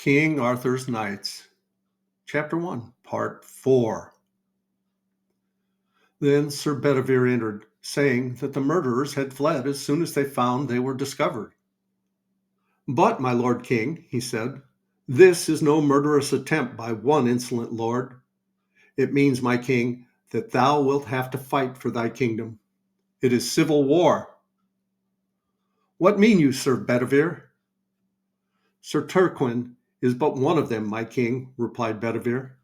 King Arthur's Knights, Chapter 1, Part 4. Then Sir Bedivere entered, saying that the murderers had fled as soon as they found they were discovered. "But, my lord king," he said, "this is no murderous attempt by one insolent lord. It means, my king, that thou wilt have to fight for thy kingdom. It is civil war." "What mean you, Sir Bedivere?" "Sir Turquin is but one of them, my king," replied Bedivere.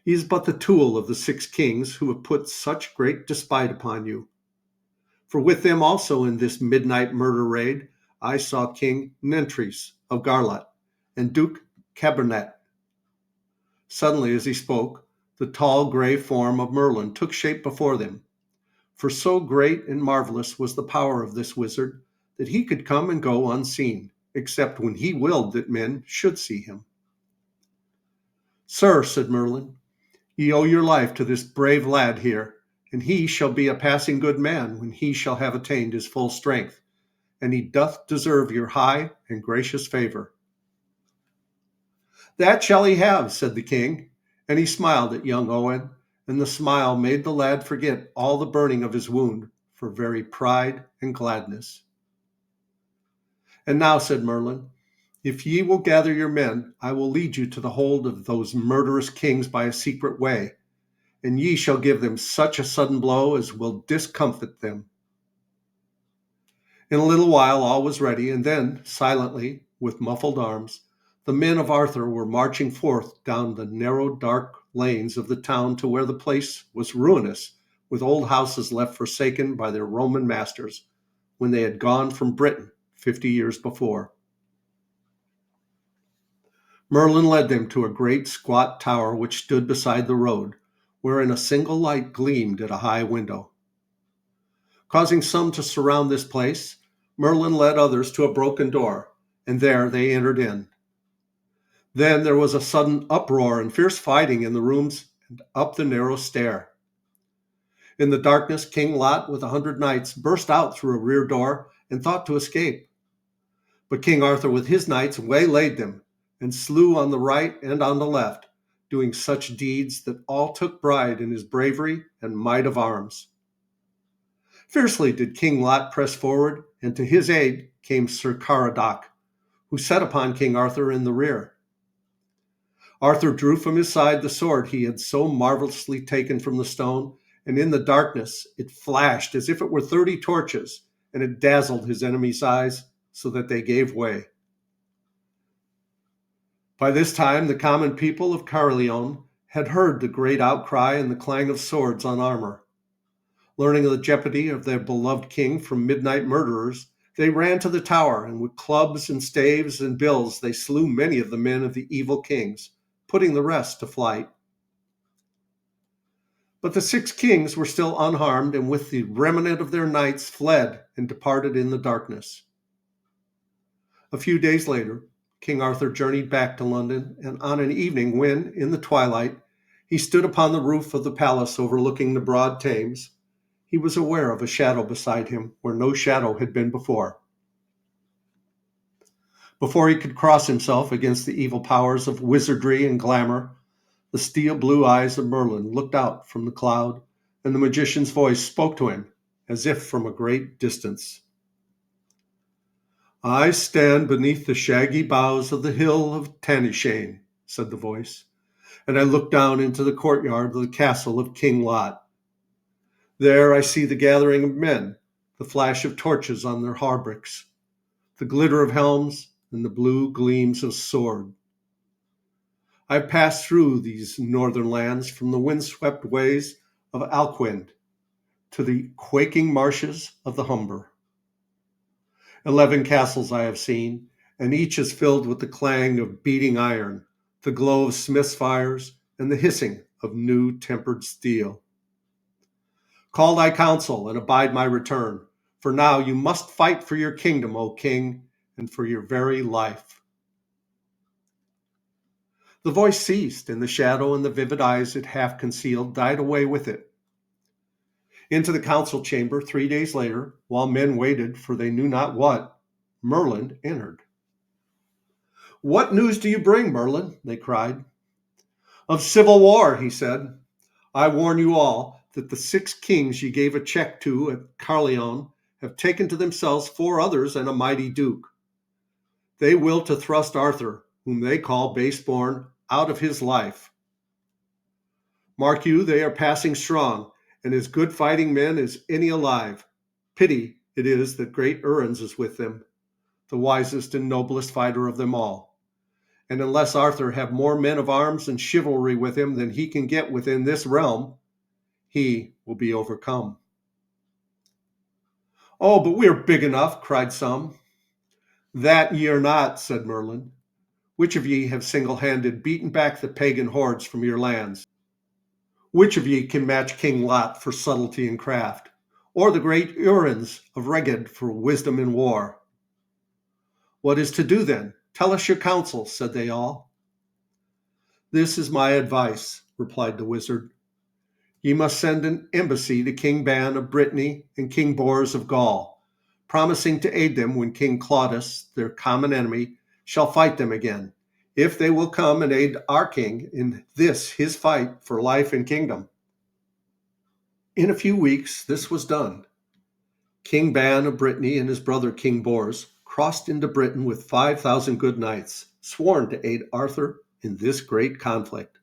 "He is but the tool of the 6 kings who have put such great despite upon you. For with them also in this midnight murder raid, I saw King Nentries of Garlat and Duke Cabernet." Suddenly, as he spoke, the tall gray form of Merlin took shape before them. For so great and marvelous was the power of this wizard that he could come and go unseen, except when he willed that men should see him. "Sir," said Merlin, "ye owe your life to this brave lad here, and he shall be a passing good man when he shall have attained his full strength, and he doth deserve your high and gracious favor." "That shall he have," said the king, and he smiled at young Owen, and the smile made the lad forget all the burning of his wound for very pride and gladness. "And now," said Merlin, "if ye will gather your men, I will lead you to the hold of those murderous kings by a secret way, and ye shall give them such a sudden blow as will discomfit them." In a little while all was ready, and then, silently, with muffled arms, the men of Arthur were marching forth down the narrow, dark lanes of the town to where the place was ruinous, with old houses left forsaken by their Roman masters when they had gone from Britain 50 years before. Merlin led them to a great squat tower which stood beside the road, wherein a single light gleamed at a high window. Causing some to surround this place, Merlin led others to a broken door, and there they entered in. Then there was a sudden uproar and fierce fighting in the rooms and up the narrow stair. In the darkness, King Lot with 100 knights burst out through a rear door and thought to escape. But King Arthur with his knights waylaid them and slew on the right and on the left, doing such deeds that all took pride in his bravery and might of arms. Fiercely did King Lot press forward, and to his aid came Sir Caradoc, who set upon King Arthur in the rear. Arthur drew from his side the sword he had so marvelously taken from the stone, and in the darkness it flashed as if it were 30 torches, and it dazzled his enemies' eyes so that they gave way. By this time the common people of Caerleon had heard the great outcry and the clang of swords on armor. Learning of the jeopardy of their beloved king from midnight murderers, they ran to the tower, and with clubs and staves and bills they slew many of the men of the evil kings, putting the rest to flight. But the 6 kings were still unharmed, and with the remnant of their knights fled and departed in the darkness. A few days later, King Arthur journeyed back to London, and on an evening when, in the twilight, he stood upon the roof of the palace overlooking the broad Thames, he was aware of a shadow beside him where no shadow had been before. Before he could cross himself against the evil powers of wizardry and glamour, the steel blue eyes of Merlin looked out from the cloud, and the magician's voice spoke to him as if from a great distance. "I stand beneath the shaggy boughs of the hill of Tanishane," said the voice, "and I look down into the courtyard of the castle of King Lot. There I see the gathering of men, the flash of torches on their hauberks, the glitter of helms, and the blue gleams of sword. I have passed through these northern lands from the windswept ways of Alcuin to the quaking marshes of the Humber. 11 castles I have seen, and each is filled with the clang of beating iron, the glow of smiths' fires, and the hissing of new tempered steel. Call thy council and abide my return, for now you must fight for your kingdom, O king, and for your very life." The voice ceased, and the shadow and the vivid eyes it half concealed died away with it. Into the council chamber 3 days later, while men waited for they knew not what, Merlin entered. "What news do you bring, Merlin?" they cried. "Of civil war," he said. "I warn you all that the 6 kings ye gave a check to at Carleon have taken to themselves 4 others and a mighty duke. They will to thrust Arthur, whom they call base-born, out of his life. Mark you, they are passing strong, and as good fighting men as any alive. Pity it is that great Urens is with them, the wisest and noblest fighter of them all. And unless Arthur have more men of arms and chivalry with him than he can get within this realm, he will be overcome." "Oh, but we are big enough," cried some. "That ye are not," said Merlin. "Which of ye have single-handed beaten back the pagan hordes from your lands? Which of ye can match King Lot for subtlety and craft, or the great Urens of Reged for wisdom in war?" "What is to do then? Tell us your counsel," said they all. "This is my advice," replied the wizard. "Ye must send an embassy to King Ban of Brittany and King Bors of Gaul, promising to aid them when King Claudas, their common enemy, shall fight them again, if they will come and aid our king in this his fight for life and kingdom." In a few weeks this was done. King Ban of Brittany and his brother King Bors crossed into Britain with 5,000 good knights, sworn to aid Arthur in this great conflict.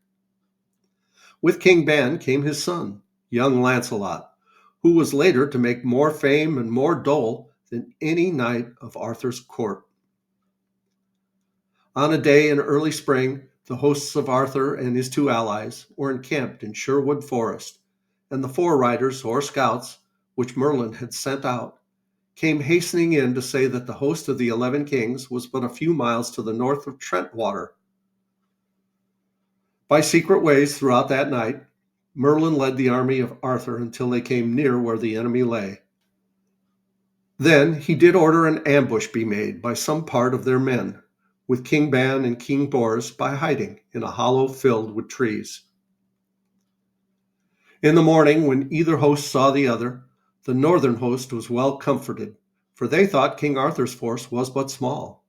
With King Ban came his son, young Lancelot, who was later to make more fame and more dole than any knight of Arthur's court. On a day in early spring, the hosts of Arthur and his 2 allies were encamped in Sherwood Forest, and the 4 riders or scouts, which Merlin had sent out, came hastening in to say that the host of the 11 kings was but a few miles to the north of Trentwater. By secret ways throughout that night, Merlin led the army of Arthur until they came near where the enemy lay. Then he did order an ambush be made by some part of their men, with King Ban and King Bors by hiding in a hollow filled with trees. In the morning, when either host saw the other, the northern host was well comforted, for they thought King Arthur's force was but small.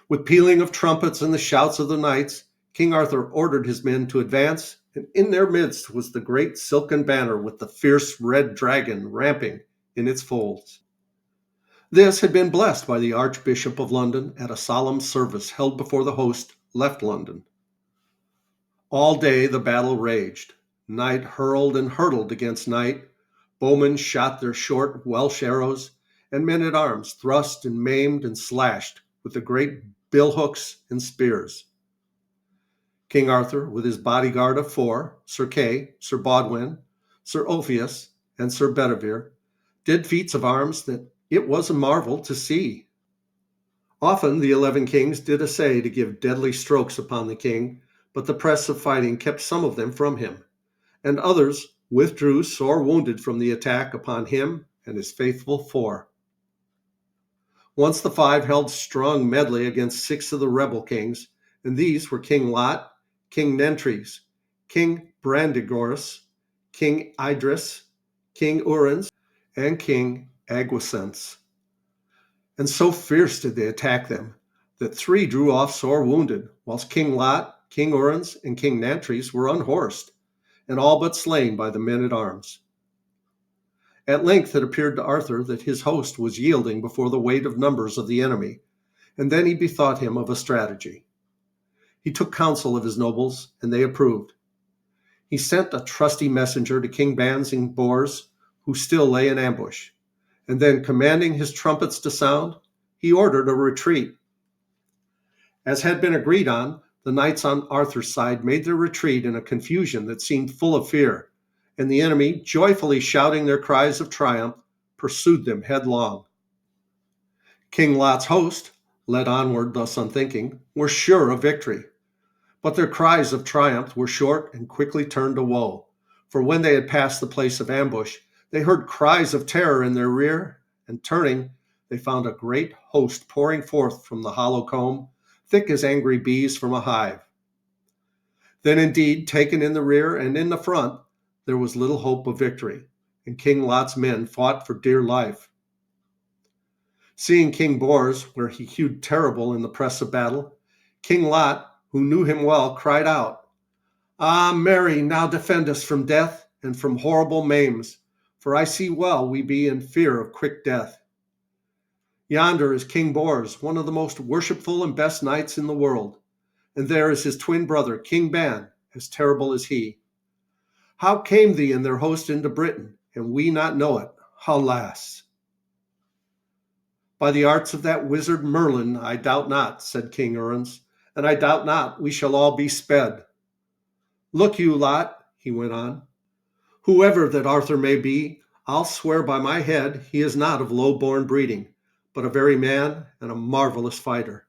With pealing of trumpets and the shouts of the knights, King Arthur ordered his men to advance, and in their midst was the great silken banner with the fierce red dragon ramping in its folds. This had been blessed by the Archbishop of London at a solemn service held before the host left London. All day the battle raged. Knight hurled and hurtled against knight, bowmen shot their short Welsh arrows, and men-at-arms thrust and maimed and slashed with the great billhooks and spears. King Arthur, with his bodyguard of 4, Sir Kay, Sir Bodwin, Sir Ulfius, and Sir Bedivere, did feats of arms that it was a marvel to see. Often the 11 kings did essay to give deadly strokes upon the king, but the press of fighting kept some of them from him, and others withdrew sore wounded from the attack upon him and his faithful 4. Once the 5 held strong medley against 6 of the rebel kings, and these were King Lot, King Nentres, King Brandigoris, King Idris, King Urens, and King Agwisance. And so fierce did they attack them, that 3 drew off sore wounded, whilst King Lot, King Urens, and King Nentres were unhorsed, and all but slain by the men-at-arms. At length it appeared to Arthur that his host was yielding before the weight of numbers of the enemy, and then he bethought him of a strategy. He took counsel of his nobles, and they approved. He sent a trusty messenger to King Ban and Bors, who still lay in ambush, and then, commanding his trumpets to sound, he ordered a retreat. As had been agreed on, the knights on Arthur's side made their retreat in a confusion that seemed full of fear, and the enemy, joyfully shouting their cries of triumph, pursued them headlong. King Lot's host, led onward thus unthinking, were sure of victory, but their cries of triumph were short and quickly turned to woe, for when they had passed the place of ambush, they heard cries of terror in their rear, and turning, they found a great host pouring forth from the hollow comb, thick as angry bees from a hive. Then indeed, taken in the rear and in the front, there was little hope of victory, and King Lot's men fought for dear life. Seeing King Bors, where he hewed terrible in the press of battle, King Lot, who knew him well, cried out, "Ah, Mary, now defend us from death and from horrible maims, for I see well we be in fear of quick death. Yonder is King Bors, one of the most worshipful and best knights in the world, and there is his twin brother, King Ban, as terrible as he. How came thee and their host into Britain, and we not know it? Alas!" "By the arts of that wizard Merlin, I doubt not," said King Uriens, "and I doubt not we shall all be sped. Look you, Lot," he went on, "whoever that Arthur may be, I'll swear by my head he is not of low-born breeding, but a very man and a marvelous fighter.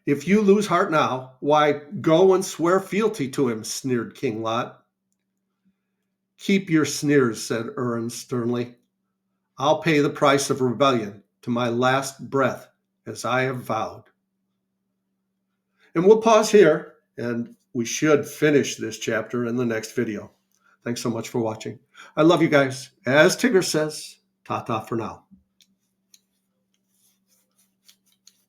If you lose heart now, why, go and swear fealty to him," sneered King Lot. "Keep your sneers," said Uriens sternly. "I'll pay the price of rebellion to my last breath, as I have vowed." And we'll pause here, and we should finish this chapter in the next video. Thanks so much for watching. I love you guys. As Tigger says, ta-ta for now.